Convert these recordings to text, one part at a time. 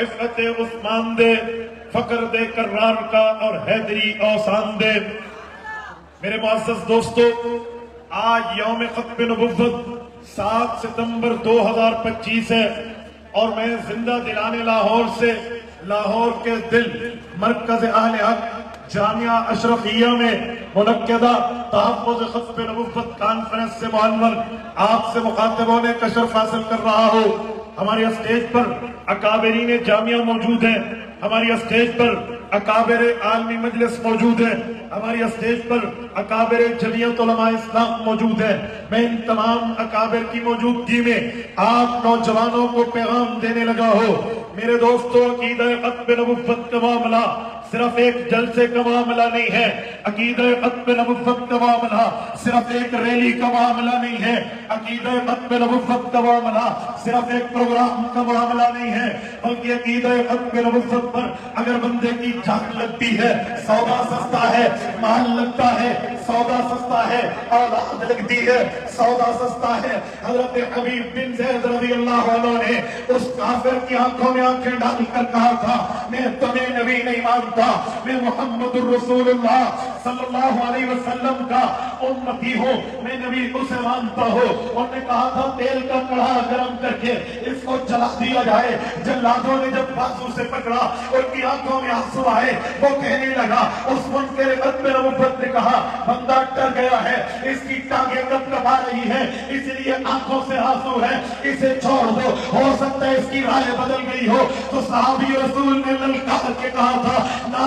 عفت عثمان دے، فقر دے کرار کا اور حیدری اوسان دے۔ میرے معزز دوستو، آج یوم ختم نبوت 7 ستمبر 2025 ہے اور میں زندہ دلانے لاہور سے، لاہور کے دل مرکز اہل حق جامعہ اشرفیہ میں منعقدہ تحفظ ختم نبوت کانفرنس سے معلوم آپ سے مخاطبوں نے کشف حاصل کر رہا ہوں۔ ہماری اسٹیج پر اکابرین جامعہ موجود ہیں، ہماری اسٹیج پر اکابر عالمی مجلس موجود ہیں، ہماری اسٹیج پر اکابر جمعیت علماء اسلام موجود ہیں۔ میں ان تمام اکابر کی موجودگی میں آپ نوجوانوں کو پیغام دینے لگا ہوں۔ میرے دوستو، عقیدہ ختم نبوت کا معاملہ صرف ایک جلسے کا معاملہ نہیں ہے، عقیدہ ختم نبوت کا معاملہ صرف ایک ریلی کا معاملہ نہیں ہے، عقیدہ ختم نبوت کا معاملہ صرف ایک پروگرام کا معاملہ نہیں ہے، بلکہ عقیدہ ختم نبوت پر اگر بندے کی جان لگتی ہے، سودا سستا ہے، مال لگتا ہے، سودا سستا ہے، اولاد لگتی ہے، سودا سستا ہے۔ حضرت حبیب بن زید رضی اللہ عنہ نے اس کافر کی آنکھوں میں آنکھیں ڈال کر کہا تھا، میں تمہیں نبی نہیں مانتا، میں محمد الرسول اللہ صلی اللہ علیہ وسلم کا امتی ہوں، میں نبی اسے مانتا ہوں۔ انہوں نے کہا تھا تیل کا کڑھا گرم کر کے اس کو جلا دیا جائے۔ جلادوں نے جب بازو سے پکڑا، ان کی آنکھوں میں آنسو آئے، وہ کہنے لگا، اس منکر ختم نبوت نے کہا بندہ ڈر گیا ہے، اس کی ٹانگیں کب کب آ رہی ہیں، اس لیے آنکھوں سے آنسو ہے، اسے چھوڑ دو، ہو سکتا ہے اس کی رائے بدل گئی ہو۔ تو صحابی رسول نے للکار کے کہا تھا، نا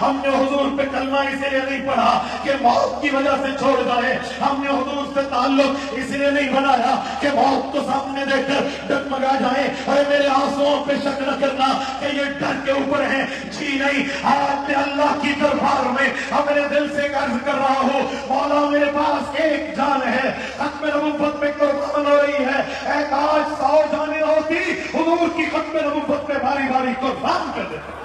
ہم نے حضور پہ کلمہ اس لیے نہیں پڑھا کہ موت کی وجہ سے چھوڑ جائے، ہم نے حضور سے تعلق اس لیے نہیں بنایا کہ موت کو سامنے دیکھ کر ڈگمگا جائیں، اور میرے آنسوؤں پہ شک نہ کرنا کہ یہ ڈر کے اوپر ہیں، جی نہیں، آج میں اللہ کی دربار میں اپنے دل سے عرض کر رہا ہوں، مولا میرے پاس ایک جان ہے، ختم نبوت میں قربان ہو رہی ہے، اے کاش 100 جانیں ہوتی، حضور کی ختم نبوت میں باری باری قربان کر دیتے۔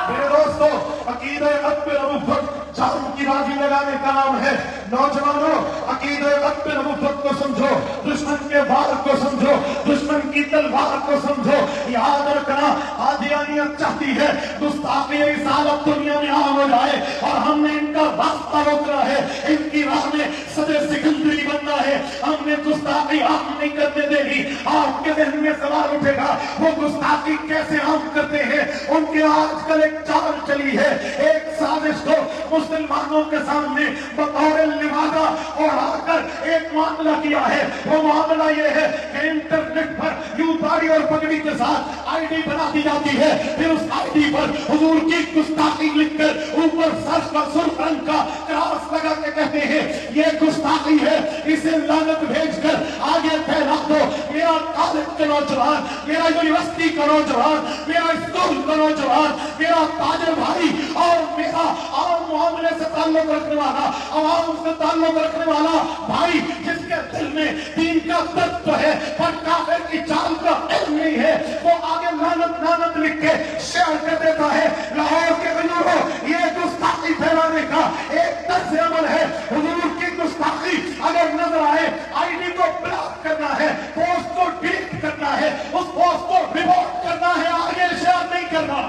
میرے دوستو، عقیدہ ختم نبوت جان کی بازی لگانے کا نام ہے۔ نوجوانوں، عقیدہ ختم نبوت کو سمجھو، دشمن کے وار کو سمجھو، دشمن کی تلوار کو سمجھو۔ یاد رکھنا، قادیانیت چاہتی ہے گستاخی رسالت دنیا میں عام ہو جائے، اور ہم نے ان کا راستہ روکنا ہے، ان کی راہ میں صدر سکندری بننا ہے، ہم نے گستاخی عام نہیں کرنے دینی۔ آپ کے ذہن میں سوال اٹھے گا، وہ گستاخی کیسے عام کرتے ہیں؟ ان کے آج کل ایک چال چلی ہے، ایک سازش کو مسلمانوں کے سامنے بطور لبادہ اڑا کر ایک معاملہ کیا ہے۔ وہ معاملہ یہ ہے کہ انٹرنیٹ پر یوں داڑھی اور پگڑی کے ساتھ آئی ڈی بنا دی جاتی ہے، پھر اس آئی ڈی پر حضور کی گستاخی لکھ کر اوپر سرخ رنگ کا کراس لگا کے کہتے ہیں یہ گستاخی ہے، اسے لعنت بھیج کر آگے پھیلا دو۔ میرا کالج کا نوجوان، میرا یونیورسٹی کا نوجوان، میرا اسکول کا نوجوان، میرا تاجر بھائی اور میرا عام معاملے سے تعلق رکھنے والا، عوام سے تعلق رکھنے والا بھائی، جس کے دل میں دین کا درد تو ہے پر کافر کی چال کا علم نہیں ہے، وہ آگے لعنت لکھ کے شیئر کر دیتا ہے۔ لاہور کے بزرگوں، یہ گستاخی پھیلانے کا ایک طرز عمل ہے۔ حضور کی گستاخی اگر نظر آئے، آئی ڈی کو بلاک کرنا ہے، پوسٹ کو ڈیلیٹ کرنا ہے، اس پوسٹ کو ریپورٹ کرنا ہے، آگے شیئر نہیں کرنا۔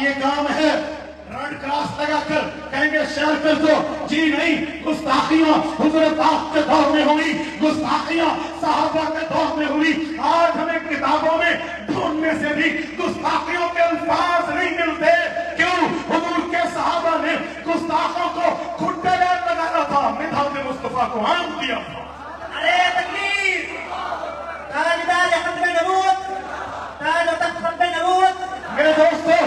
یہ کام ہے، ریڈ کراس لگا کر کہیں گے شیئر کر دو، جی نہیں، گستاخیاں حضور پاک کے دور میں ہوئی، گستاخیاں صحابہ کے دور میں ہوئی، آج ہمیں کتابوں میں ڈھونڈنے سے بھی گستاخیوں کے الفاظ نہیں ملتے۔ کیوں؟ حضور کے صحابہ نے گستاخوں کو کھٹے لگانا تھا، مدحت مصطفیٰ کو عام کیا تھا۔ ارے تکبیر، تاجدار ختم نبوت، تاج و تخت ختم نبوت۔ میرے دوستو،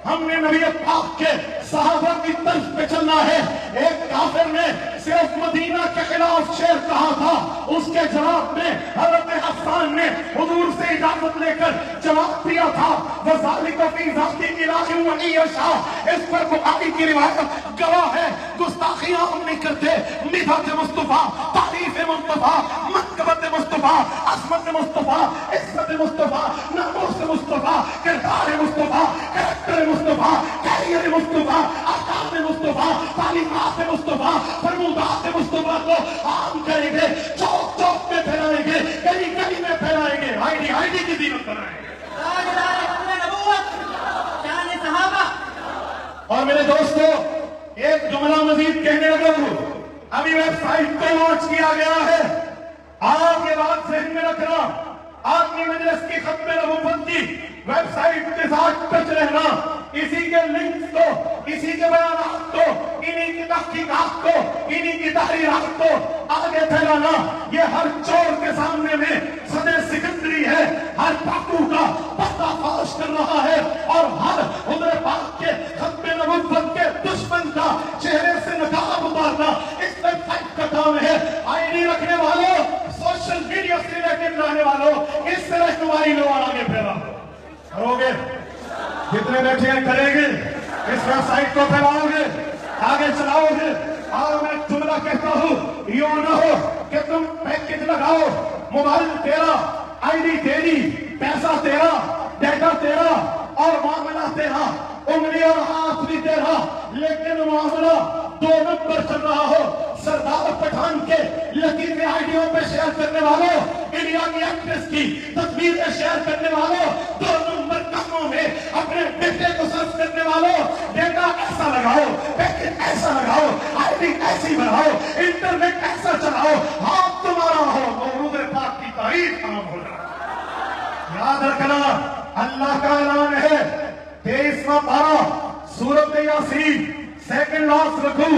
ہم نے نبی پاک کے صحابہ کی طرف پہ چلنا ہے۔ ایک کافر نے صرف مدینہ کے خلاف شعر کہا تھا، اس کے جواب میں حضرت حسان نے حضور سے اجازت لے کر جواب دیا تھا، وَذَلِكَ فِي ذَاتِ إِلَٰهٍ وَإِن يَشَاء۔ اس پر بخاری کی روایت گواہ ہے، گستاخیاں ہم نہیں کرتے، مدحت مصطفیٰ، تعریف مصطفیٰ، منقبت مصطفیٰ، عظمت مصطفیٰ، عزت مصطفیٰ، ناموس مصطفیٰ، کردار مصطفیٰ، کریکٹر مصطفیٰ، کیریئر مصطفیٰ، احکام مصطفیٰ، تعلیمات مصطفیٰ، فرمودات مصطفیٰ کو عام کریں گے، چوک چوک میں پھیلائیں گے، گلی گلی میں پھیلائیں گے، آئی ڈی کی زینت بنائیں گے۔ ابھی ویب سائٹ کو لانچ کیا گیا ہے. آپ یہ بات ذہن میں رکھنا, عالمی مجلس کی ختم نبوت کی ویب سائٹ کے ساتھ ٹچ رہنا, اسی کے لنکس کو, اسی کے بیانات کو, انہی کی تحقیقات کو, انہی کی تحریرات کو آگے پھیلانا, یہ ہر چور کے سامنے میں صدر سکندری ہے, ہر ڈاکو کا پردہ فاش کر رہا ہے, اور ہر حضور پاک کے ختم نبوت کے دشمن کا چہرے سے نقاب اتارنا اس ویب سائٹ کا کام ہے. آئی ڈی رکھنے والوں, سوشل میڈیا سے ریلیٹڈ رہنے والوں, اس سے رہنمائی لو اور آگے پھیلا کرو گے. جتنے بیٹھے ہیں کریں گے, اس ویب سائٹ کو پھیلاؤ گے, آگے چلاؤ گے. اور میں جملہ کہتا ہوں, یوں نہ ہو کہ تم پیکج لگاؤ, موبائل تیرا, آئی ڈی تیری, پیسہ تیرا, ڈیٹا تیرا اور معاملہ تیرا, انگلی اور ہاتھ بھی تیرا, لیکن معاملہ 2 نمبر چل رہا ہو. سردار پٹھان کے لطیفے آئیڈیوں پہ شیئر کرنے والوں, انڈیا کی ایکٹریس کی تصویریں شیئر کرنے والوں, 2 نمبر کاموں میں اپنے بیٹے کو سرچ کرنے والوں, ڈیٹا ایسا لگاؤ, پیکج ایسا لگاؤ, آئی ڈی ایسی بناؤ, انٹرنیٹ ایسا چلاؤ, ہاتھ تمہارا ہو, مولود پاک کی تعریف کام ہو جائے. یاد رکھنا, اللہ کا اعلان ہے 23واں پارہ سورۃ یاسین, سیکنڈ لاسٹ رکھو.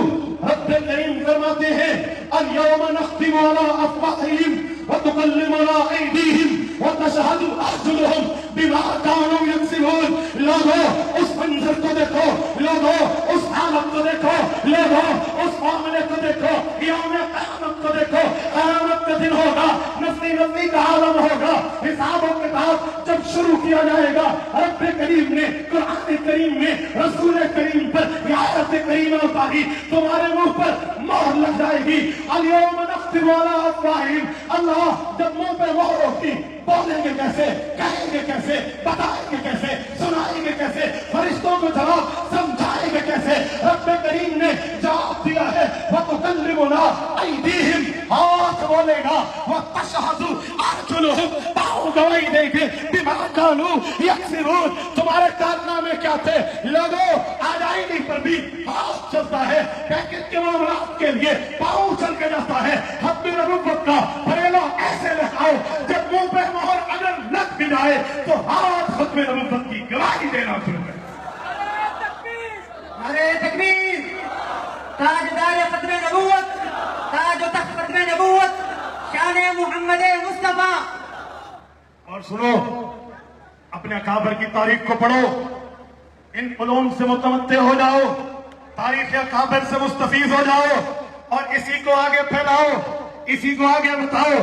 رب کریم فرماتے ہیں اليوم نختم على افواہہم وتکلمنا ایدیہم وتشہد ارجلہم بما كانوا یکسبون. لوگوں اس منظر کو دیکھو, لوگوں اس حالت کو دیکھو, لوگوں اس معاملے کو دیکھو, یوم قیامت کو دیکھو. قیامت کا دن ہوگا, نفی کا عالم ہوگا, حساب و کتاب جب شروع کیا جائے گا, رب کریم نے قرآن کریم میں رسول کریم پر یہ آیت کریمہ اتاری, تمہارے منہ پر مہر لگ جائے گی. اليوم نختم على افواہہم, اللہ جب منہ پہ مہر ہوگی, بولیں گے کیسے, کہیں گے کیسے, بتائیں گے کیسے, سنائیں گے کیسے, فرشتوں کو جواب سمجھائیں گے کیسے. رب کریم نے جواب دیا ہے وَتُكَلِّمُنَا أَيْدِيهِمْ, ہاتھ بولے گا, وَتَشْهَدُ أَرْجُلُهُمْ, پاؤں گواہی دیں گے, بِمَا كَانُوا يَكْسِبُونَ, تمہارے کارنامے کیا تھے. لوگوں آج آئی ڈی پر بھی ہاتھ چلتا ہے, پیکج کے معاملات کے لیے پاؤں چل کے جاتا ہے. ختم نبوت کا پھیلا ایسے لکھاؤ, جب منہ پہ مہر اگر لگ بھی جائے تو ہاتھ ختم نبوت کی گواہی دینا شروع کرے. نعرہ تکبیر, تاجدار ختم نبوت, تاج و تخت ختم نبوت, شان محمد مصطفیٰ. اور سنو, اپنے اکابر کی تاریخ کو پڑھو, ان علوم سے متمتع ہو جاؤ, تاریخ اکابر سے مستفیض ہو جاؤ, اور اسی کو آگے پھیلاؤ, اسی کو آگے بتاؤ.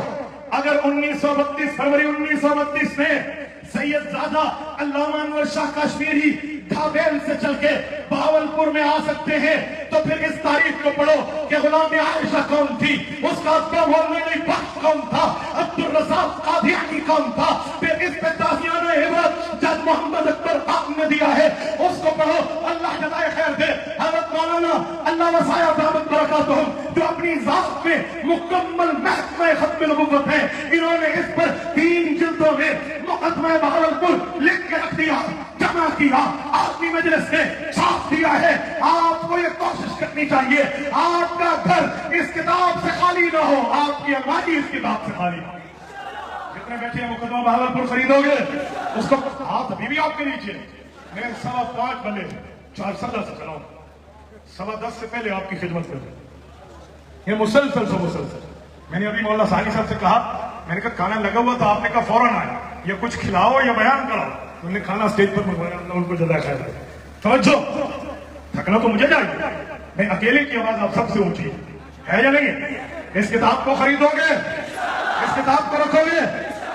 اگر 1932 فروری 1932 میں سید زادہ علامہ انور شاہ کشمیری ڈھابیل سے چل کے بہاولپور میں آ سکتے ہیں, تو پھر اس تاریخ کو پڑھو کہ غلام عائشہ کون تھی, اس کا مولانا بخش کون تھا, عبدالرزاق قادیانی کون تھا. پھر اس پہ تازیانہ عبرت جج محمد اکبر خان نے دیا ہے, اس کو پڑھو. اللہ جزائے خیر دے حضرت مولانا اللہ وسعہ دامت برکاتہم, جو اپنی ذات میں مکمل محکمہ ختم نبوت ہے, انہوں نے اس پر 3 جلدوں میں مقدمہ بہاولپور لکھ کے رکھ دیا, جمع کیا, عالمی مجلس نے چھاپ دیا ہے. آپ کو یہ کوشش کرنی چاہیے, آپ کا گھر اس کتاب سے خالی نہ ہو, آپ کی الماری اس کتاب سے خالی نہ ہو. جتنے بیٹھے ہیں مقدمہ بہاولپور خریدو گے, اس کو ہاتھ ابھی بھی آپ کے نیچے. میں 5:15 بجے 4:15 سے چلاؤں, 10:15 سے پہلے آپ کی خدمت کروں. یہ مسلسل سے مسلسل. میں نے ابھی مولانا ثانی صاحب سے کہا, میں نے کہا کھانا لگا ہوا تو آپ نے کہا فوراً آیا, یا کچھ کھلاؤ یا بیان کراؤ. انہوں نے کھانا اسٹیج پر منگوایا, اللہ ان کو جزائے خیر دے. توجہ, تھکنا تو مجھے چاہیے, میں اکیلے کی آواز آپ سب سے اونچی ہے یا نہیں. اس کتاب کو خریدو گے, اس کتاب کو رکھو گے,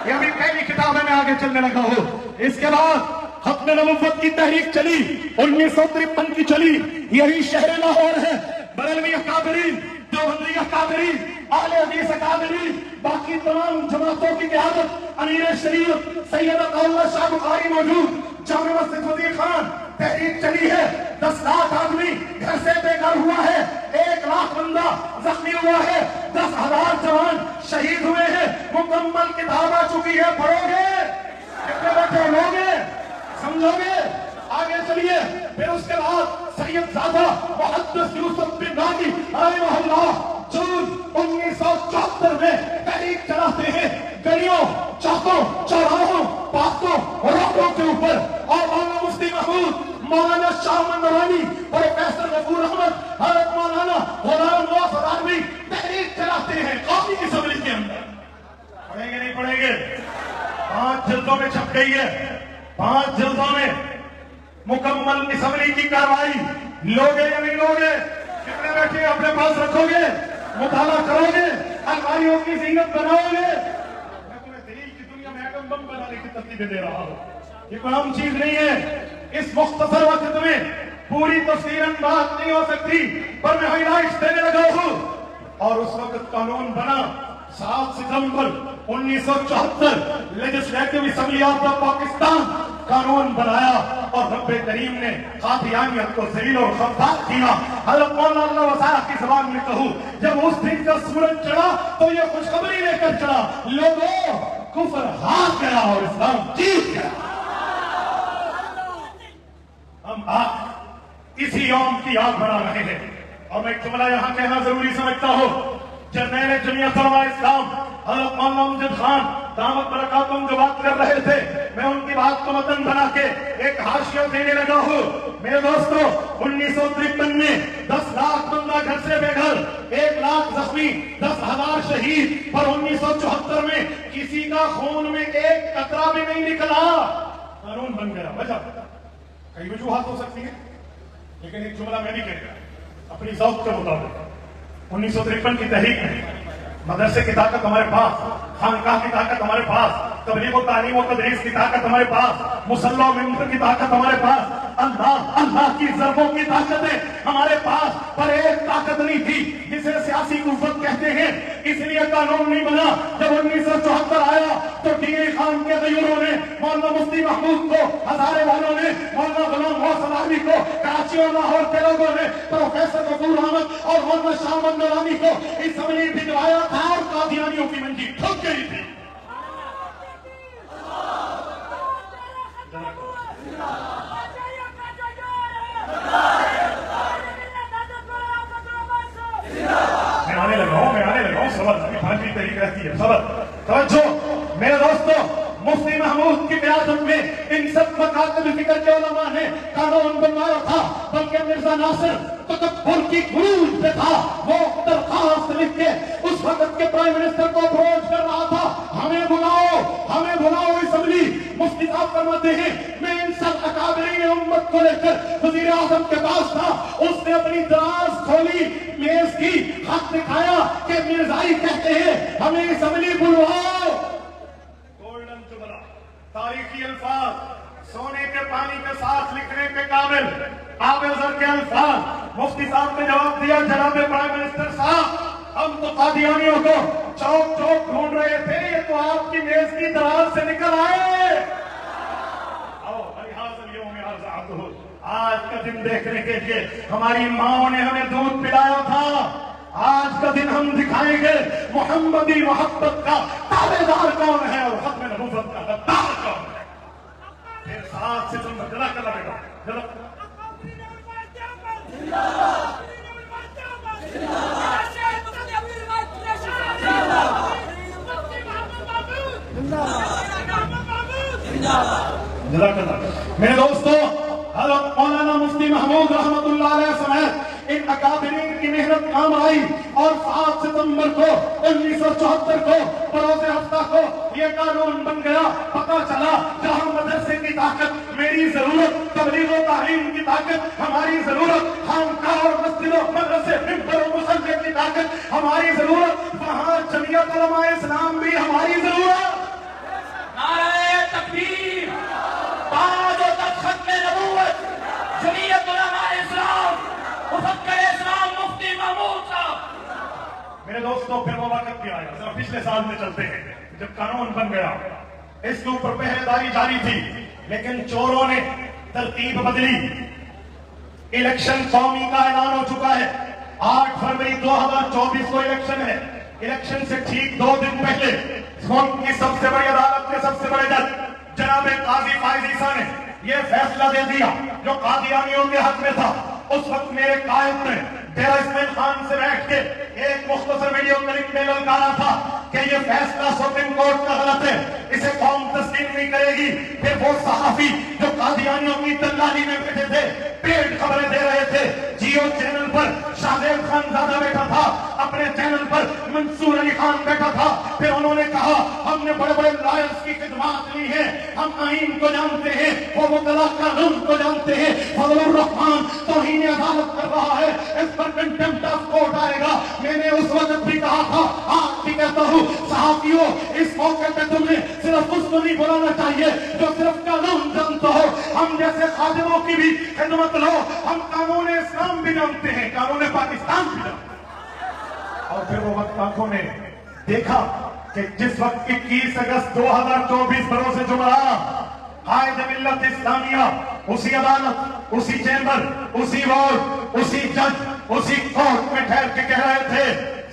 یہ ابھی پہلی کتاب ہے, میں آگے چلنے لگا ہوں. اس کے بعد ختم نبوت کی تحریک چلی, 1953 کی چلی, یہی شہر لاہور ہے. بریلوی اکابرین, دیوبندی اکابرین, اہل حدیث اکابرین, باقی تمام جماعتوں کی قیادت, امیر شریف سید عطاءاللہ شاہ بخاری موجود, جامع مسجد وزیر خان, تحریک چلی ہے. 10 لاکھ آدمی گھر سے بے گھر ہوا ہے, 1 لاکھ بندہ زخمی ہوا ہے, 10,000 جوان شہید ہوئے ہیں. مکمل کتاب آ چکی ہے, پڑھو گے, کتنے بیٹھے لو گے, سمجھو گے. آگے چلیے. پھر اس کے بعد سید زادہ محدث یوسف بن نادی رحمہ اللہ, جو 1974 میں تحریک چلاتے ہیں گلیوں, چوکوں, چوراہوں, پارکوں, روڈوں کے اوپر, اور مولانا مفتی محمود, مولانا شاہ محمد نورانی, پروفیسر غفور احمد, حضرت مولانا غلام نواز رضوی تحریک چلاتے ہیں قومی اسمبلی کے اندر. پڑھیں گے نہیں پڑھیں گے؟ 5 جلدوں میں چھپ گئی ہے, 5 جلدوں میں مکمل اسمبلی کی کارروائی. لوگے یا نہیں لوگے؟ کتنے بیٹھے اپنے پاس رکھو گے, مطالعہ کرو گے, الماریوں کی زینت بناؤ گے؟ میں تمہیں دلیل کی دنیا میں ایٹم بم بنانے کی ترتیبیں دے رہا ہوں. یہ کوئی عام چیز نہیں ہے. اس مختصر وقت میں پوری تفصیلاً بات نہیں ہو سکتی, پر میں ہائلائٹس دینے لگا ہوں. اور اس وقت قانون بنا 7 ستمبر 1974 legislative assembly of the Pakistan قانون بنایا, اور رب کریم نے قادیانیت کو ذلیل اور خفاق کیا. حضرت مولانا اللہ وسعہ کی زبان میں کہوں, جب اس دن کا سورج چڑھا تو یہ خوشخبری لے کر چڑھا, لوگوں کفر ہار گیا اور اسلام جیت گیا. ہم آج اسی یوم کی یاد بنا رہے ہیں. اور میں ایک جملہ یہاں کہنا ضروری سمجھتا ہوں. جرنیل جمعیت علماء اسلام حضرت مولانا امجد خان دامت برکاتہم جو بات کر رہے تھے, میں ان کی بات کو متن بنا کے ایک حاشیہ دینے لگا ہوں. میرے دوستو, 1953 میں 10 لاکھ بندہ گھر سے بے گھر, 1 لاکھ زخمی, 10,000 شہید, پر 1974 میں کسی کا خون میں ایک قطرہ بھی نہیں نکلا. قانون بن گیا. وجہ کئی وجوہات ہو سکتی ہیں, لیکن ایک جملہ میں بھی کہہ گا اپنی ذوق کے مطابق. 1953 کی تحریک میں مدرسے کی طاقت ہمارے پاس, خانقاہ کی طاقت ہمارے پاس, تبلیغ و تعلیم و تدریس کی طاقت ہمارے پاس, مصلی و ممبر کی طاقت ہمارے پاس, اللہ کی ضربوں کی طاقتیں ہمارے پاس, پر ایک طاقت نہیں تھی جسے سیاسی قوت کہتے ہیں. اس لیے قانون نہیں بنا. جب 1974 آیا تو ڈی اے خان کے غیوروں نے, مولانا مفتی محمود کو, ہزارے والوں نے, مولانا غلام نواز رضوی کو, کراچی اور لاہور کے لوگوں نے پروفیسر غفور احمد اور مولانا شاہ محمد نورانی کو اسمبلی بھجوایا تھا, اور قادیانیوں کی منڈی ٹھک گئی تھی. میں آنے لگا ہوں صبر, ابھی طریقہ رہتی ہے صبر. توجہ میرے دوستو, مفتی محمود کی قیادت میں ان سب مکاتب فکر کے علماء نے قانون بنوایا تھا, بلکہ مرزا ناصر تکبر کی عروج پہ تھا. وہ درخواست لکھ کے اس وقت کے پرائم منسٹر کو اپروچ کر رہا تھا, ہمیں بلاؤ اسمبلی. مفتی صاحب فرماتے ہیں میں ان سب اکابرین امت کو لے کر وزیر اعظم کے پاس تھا. اس نے اپنی دراز کھولی, میز کی, خط دکھایا کہ مرزائی کہتے ہیں ہمیں اسمبلی بلواؤ. گولڈن جملہ, تاریخی الفاظ, سونے کے پانی کے ساتھ لکھنے کے قابل آبزر کے الفاظ. مفتی صاحب نے جواب دیا, جناب پرائم منسٹر صاحب, ہم تو قادیانیوں کو چوک چوک ڈھونڈ رہے تھے, یہ تو آپ کی میز کی دراز سے نکل آئے. آج کا دن دیکھنے کے لیے ہماری ماں نے ہمیں دودھ پلایا تھا. آج کا دن ہم دکھائیں گے محمدی محبت کا تابع دار کون ہے اور ختم نبوت کا غدار کون ہے. پھر 7 ستمبر جلا کر لگے گا جلا. میرے دوستو, حضرت مولانا مفتی محمود رحمت اللہ علیہ سمیت ان اکابرین کی محنت کام آئی, اور 7 ستمبر کو 1974 کو بروز ہفتہ کو یہ قانون بن گیا. پتہ چلا جہاں مدرسے کی طاقت میری ضرورت, تبلیغ و تعلیم کی طاقت ہماری ضرورت, خانقاہ اور مسجد و مدرسے ممبر و مصلی کی طاقت ہماری ضرورت, وہاں جمعیت علماء اسلام بھی ہماری ضرورت. نعرہ تکبیر, تاج و تخت ختم نبوت, جمعیت علماء اسلام, مفکر اسلام مفتی محمود صاحب. میرے دوستوں, پھر وہ وقت بھی آیا, ذرا پچھلے سال میں چلتے ہیں جب قانون بن گیا. اس کے اوپر پہرے داری جاری تھی, لیکن چوروں نے ترتیب بدلی. الیکشن قومی کا اعلان ہو چکا ہے, 8 فروری 2024 کو الیکشن ہے. الیکشن سے ٹھیک 2 دن پہلے ملک کی سب سے بڑی عدالت کے سب سے بڑے جج جناب قاضی فائز عیسیٰ نے یہ فیصلہ دے دیا جو قادیانیوں کے حق میں تھا. اس وقت میرے قائد نے ڈیرہ اسماعیل خان سے بیٹھ کے ایک مختصر ویڈیو کلپ میں للکارا تھا کہ یہ فیصلہ سپریم کورٹ کا غلط ہے، اسے قوم تسلیم نہیں کرے گی۔ پھر وہ صحافی جو قادیانیوں کی دلالی میں بیٹھے تھے، پیٹ خبریں دے رہے تھے، جیو چینل پر شاہزیب خان زادہ بیٹھا تھا، اپنے چینل پر منصور علی خان بیٹھا تھا، پھر انہوں نے کہا ہم نے بڑے بڑے لائرز کی خدمات لی ہیں، ہم آئین کو جانتے ہیں، وہ مطلع قانون کو جانتے ہیں۔ فضل الرحمان توہین عدالت کر رہا ہے، اس پر کنٹمپٹ آف کورٹ آئے گا۔ میں نے اس وقت بھی کہا تھا، آج بھی کہتا ہوں، صحافیوں اس موقع پہ تمہیں صرف اس کو نہیں بلانا چاہیے جو صرف قانون جانتا ہو، ہم جیسے خادموں کی بھی خدمت لو، ہم قانون اسلام بھی جانتے ہیں، قانون پاکستان بھی جانتے ہیں۔ اور پھر وہ وقت آنکھوں نے دیکھا کہ جس وقت 21 اگست 2024 بروز جمعرہ قائد ملت اسلامیہ اسی عدالت، اسی چیمبر، اسی وارڈ، اسی جج، اسی کورٹ میں ٹھہر کے کہہ رہے تھے،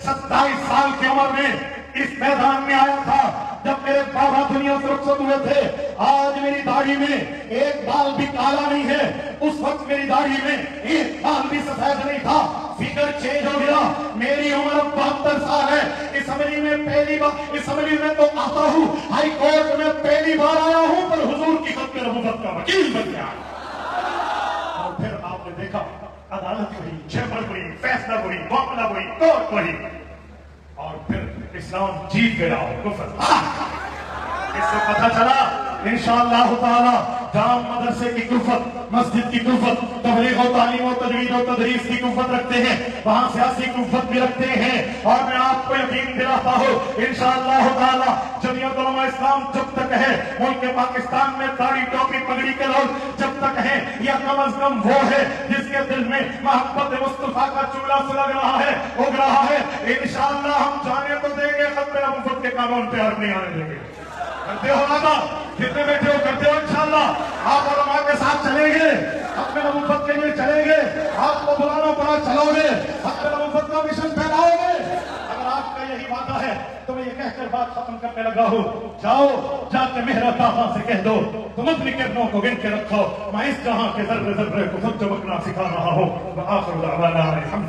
27 سال کی عمر میں اس میدان میں آیا تھا جب میرے بابا دنیا سے رخصت ہوئے تھے، آج میری داڑھی میں ایک بال بھی کالا نہیں ہے، اس وقت میری داڑھی میں ایک بال بھی سفید نہیں تھا، فگر چینج ہو گیا، میری عمر اب 72 سال ہے، اسمبلی میں پہلی بار، اسمبلی میں تو آتا ہوں، ہائی کورٹ میں پہلی بار آیا ہوں، پر حضور کی ختم نبوت کا وکیل بن گیا۔ اور پھر آپ نے دیکھا عدالت ہوئی، چیمبر ہوئی، فیصلہ ہوئی، معاملہ ہوئی، کورٹ ہوئی، اور پھر اسلام جیت گیا اور کفر اس سے پتہ چلا انشاءاللہ تعالی جام مدرسے کی کفت، مسجد کی کفت، تبلیغ و تعلیم و تجوید و تدریس کی کفت رکھتے ہیں، وہاں سیاسی کفت بھی رکھتے ہیں، اور میں آپ کو یقین دلاتا ہوں انشاءاللہ تعالی جمعیت علماء اسلام جب تک ہے ملک پاکستان میں داڑھی ٹوپی پگڑی کے لوگ جب تک ہیں، یا کم از کم وہ ہے جس کے دل میں محبت مصطفیٰ کا چولہا سلگ رہا ہے، اگ رہا ہے، انشاءاللہ ہم جانے تو دیں گے، ختم نبوت کے قانون پہ حرف نہیں آنے دیں گے۔ کرتے ہو آگا جتنے بیٹھے ہو کرتے ہو انشاءاللہ، آپ علماء کے ساتھ چلیں گے، ختم نبوت کے لیے چلیں گے، آپ کو بلانا پڑا چلو گے، ختم نبوت کا مشن پھیلاؤ گے۔ اگر آپ کا یہی وعدہ ہے تو میں یہ کہہ کر بات ختم کرنے لگا ہوں، جاؤ جا کے مہر طاہا سے کہہ دو تم اپنی کرنوں کو گن کے رکھو، میں اس جہاں کے ذرے ذرے کو خود چمکنا سکھا رہا ہوں۔ وآخر دعوانا الحمد